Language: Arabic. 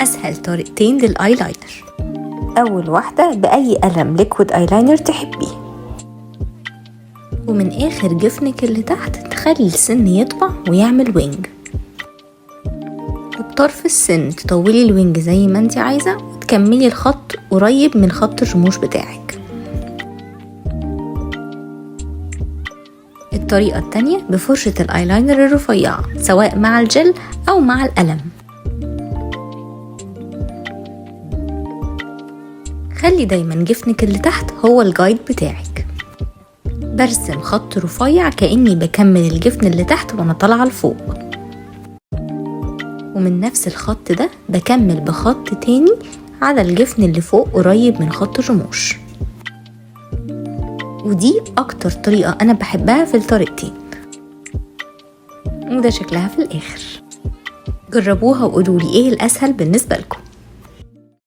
أسهل طريقتين للآيلاينر. أول واحدة بأي قلم ليكويد آيلاينر تحبيه، ومن آخر جفنك اللي تحت تخلي السن يطبع ويعمل وينج، وبطرف السن تطولي الوينج زي ما انت عايزة وتكملي الخط قريب من خط الرموش بتاعك. الطريقة التانية بفرشة الآيلاينر الرفيعة سواء مع الجل أو مع القلم. خلي دايما جفنك اللي تحت هو الجايد بتاعك. برسم خط رفيع كأني بكمل الجفن اللي تحت وانا طالعة لفوق، ومن نفس الخط ده بكمل بخط تاني على الجفن اللي فوق قريب من خط الرموش. ودي اكتر طريقة انا بحبها في الطريقتين، وده شكلها في الاخر. جربوها وقولولي ايه الاسهل بالنسبة لكم.